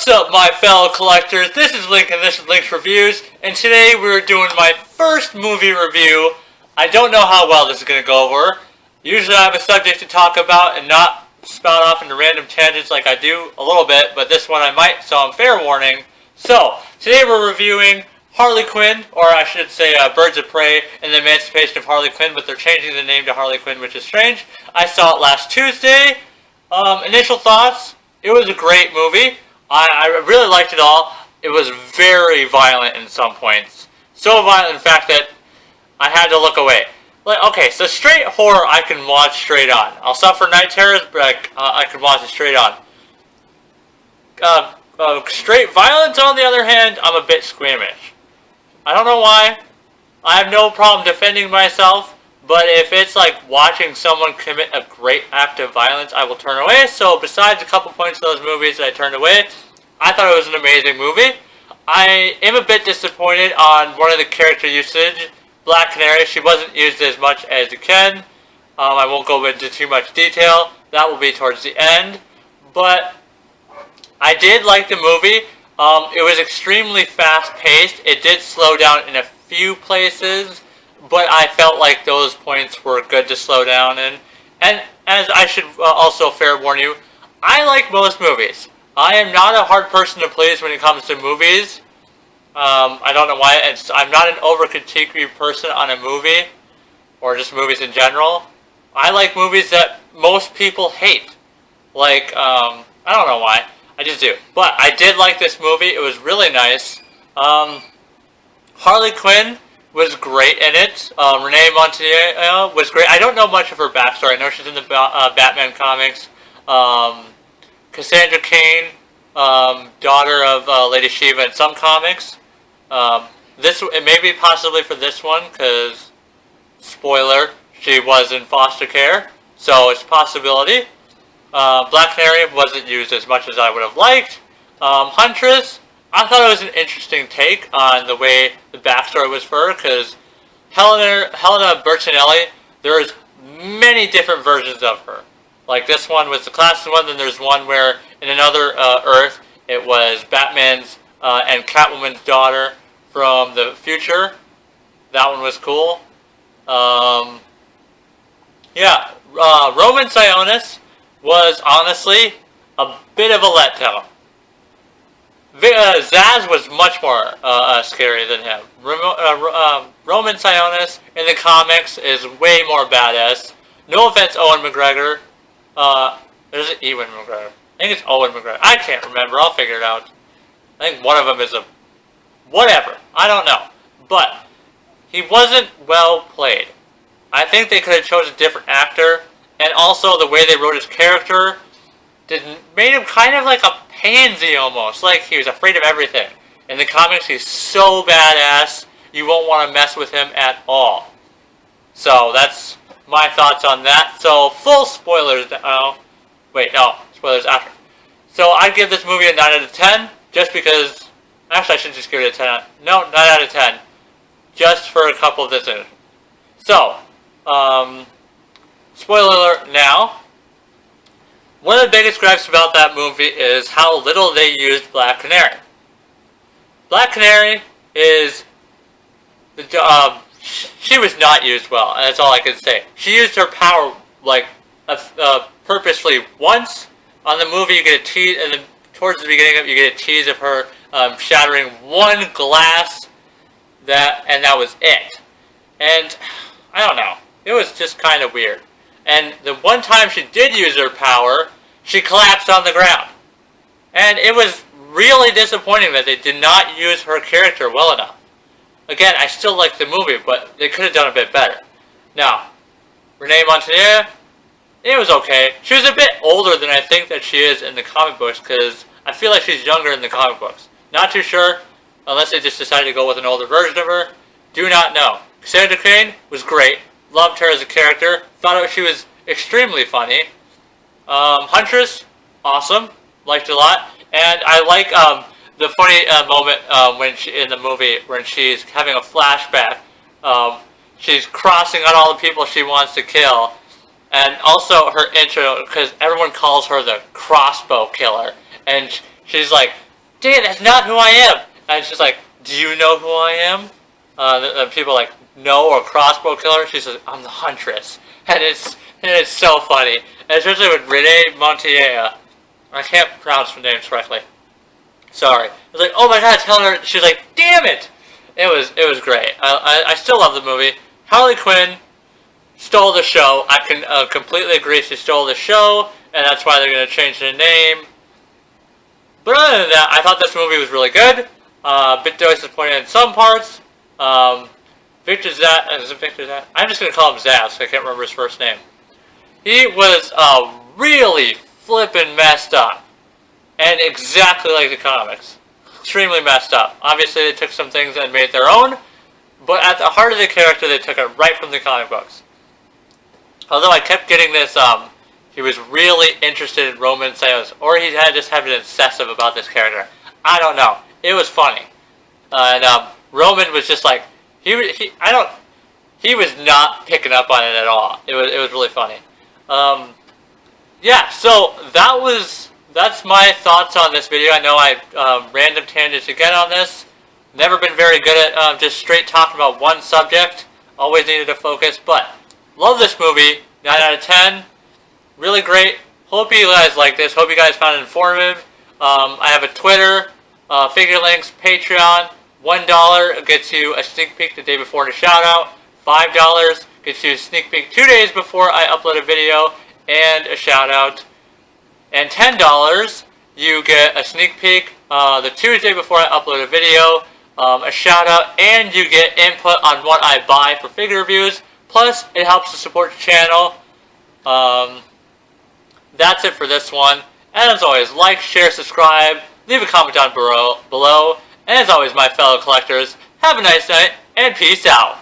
What's up, my fellow collectors? This is Link, and this is Link's Reviews, and today we're doing my first movie review. I don't know how well this is going to go over. Usually I have a subject to talk about and not spout off into random tangents like I do a little bit, but this one I might, so I'm fair warning. So, today we're reviewing Harley Quinn, or I should say Birds of Prey and the Emancipation of Harley Quinn, but they're changing the name to Harley Quinn, which is strange. I saw it last Tuesday. Initial thoughts, it was a great movie. I really liked it all. It was very violent in some points. So violent, in fact, that I had to look away. Like, okay, so straight horror I can watch straight on. I'll suffer night terrors, but I can watch it straight on. Straight violence, on the other hand, I'm a bit squeamish. I don't know why. I have no problem defending myself, but if it's like watching someone commit a great act of violence, I will turn away. So besides a couple points of those movies that I turned away, I thought it was an amazing movie. I am a bit disappointed on one of the character usage. Black Canary, she wasn't used as much as you can. I won't go into too much detail. That will be towards the end. But I did like the movie. It was extremely fast-paced. It did slow down in a few places, but I felt like those points were good to slow down in. And as I should also fair warn you, I like most movies. I am not a hard person to please when it comes to movies. I don't know why. I'm not an over-critiquey person on a movie, or just movies in general. I like movies that most people hate. Like, I don't know why. I just do. But I did like this movie. It was really nice. Harley Quinn was great in it. Renee Montoya was great. I don't know much of her backstory. I know she's in the Batman comics. Cassandra Cain, daughter of Lady Shiva in some comics. It may be possibly for this one, because, spoiler, she was in foster care. So it's a possibility. Black Canary wasn't used as much as I would have liked. Huntress, I thought it was an interesting take on the way the backstory was for her, because Helena Bertinelli, there's many different versions of her. Like, this one was the classic one, then there's one where, in another Earth, it was Batman's and Catwoman's daughter from the future. That one was cool. Roman Sionis was honestly a bit of a letdown. Zaz was much more scary than him. Roman Sionis in the comics is way more badass. No offense, Owen McGregor. There's an Ewan McGregor. I think it's Owen McGregor. I can't remember. I'll figure it out. I think one of them is a... whatever. I don't know. But he wasn't well played. I think they could have chosen a different actor. And also the way they wrote his character made him kind of like a pansy almost. Like he was afraid of everything. In the comics, he's so badass, you won't want to mess with him at all. So that's my thoughts on that. So full spoilers now. Wait, no. Spoilers after. So I'd give this movie a 9 out of 10. Just because... actually, I should just give it a 10. No, 9 out of 10. Just for a couple of this in. So, spoiler alert now. One of the biggest gripes about that movie is how little they used Black Canary. Black Canary is... she was not used well, and that's all I can say. She used her power, like, purposely once. On the movie, you get a tease, and then towards the beginning of it, you get a tease of her shattering one glass, and that was it. And, I don't know. It was just kind of weird. And the one time she did use her power, she collapsed on the ground. And it was really disappointing that they did not use her character well enough. Again, I still like the movie, but they could have done a bit better. Now, Renee Montoya, it was okay. She was a bit older than I think that she is in the comic books, because I feel like she's younger in the comic books. Not too sure, unless they just decided to go with an older version of her. Do not know. Cassandra Cain was great. Loved her as a character. Thought she was extremely funny. Huntress, awesome. Liked it a lot. And I like the funny moment when in the movie when she's having a flashback. She's crossing out all the people she wants to kill. And also her intro, because everyone calls her the crossbow killer. And she's like, "Dang, that's not who I am." And she's like, "Do you know who I am?" The people like, "No," or "Crossbow Killer." She says, "I'm the Huntress," and it's so funny, and especially with Renee Montoya. I can't pronounce her names correctly. Sorry. I was like, "Oh my God, tell her." She's like, "Damn it!" It was great. I still love the movie. Harley Quinn stole the show. I can completely agree. She stole the show, and that's why they're going to change the name. But other than that, I thought this movie was really good. A bit disappointed in some parts. Victor Zsasz, is it Victor Zsasz? I'm just going to call him Zsasz. I can't remember his first name. He was really flippin' messed up. And exactly like the comics. Extremely messed up. Obviously, they took some things and made it their own. But at the heart of the character, they took it right from the comic books. Although I kept getting this, he was really interested in Roman Sales, or he had just had been obsessive about this character. I don't know. It was funny. And Roman was just like, he was not picking up on it at all. It was really funny. Yeah, so that's my thoughts on this video. I know I random tangents again on this. Never been very good at just straight talking about one subject. Always needed to focus, but love this movie. 9 out of 10. Really great. Hope you guys like this. Hope you guys found it informative. I have a Twitter, figure links, Patreon. $1 gets you a sneak peek the day before and a shout out. $5 gets you a sneak peek 2 days before I upload a video and a shout out. And $10 you get a sneak peek the Tuesday before I upload a video, a shout out, and you get input on what I buy for figure reviews. Plus, it helps to support the channel. That's it for this one. And as always, like, share, subscribe, leave a comment down below. And as always, my fellow collectors, have a nice night, and peace out.